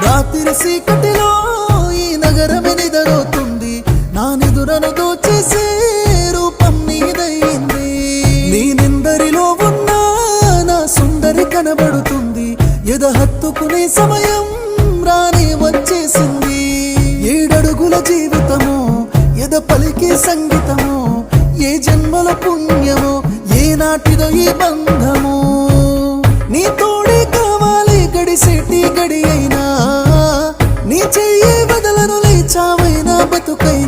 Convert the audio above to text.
రాత్రి సీకటిలో ఈ నగరమే నిదరోతుంది, నా నిదురను దోచేసే రూపం నీదయింది. నీ నిందరిలో ఉన్నా నా సుందరి కనబడుతుంది, ఎద హత్తుకునే సమయం రానే వచ్చేసింది. 7 అడుగుల జీవితము, ఎద పలికే సంగీతము, ఏ జన్మల పుణ్యమో ఏ నాటిదో ఈ బంధము. నీ తోడే కావాలి గడిసేటి గడి అయినా, నీ చెయ్యి వదలను లేచావైనా బతుకైనా.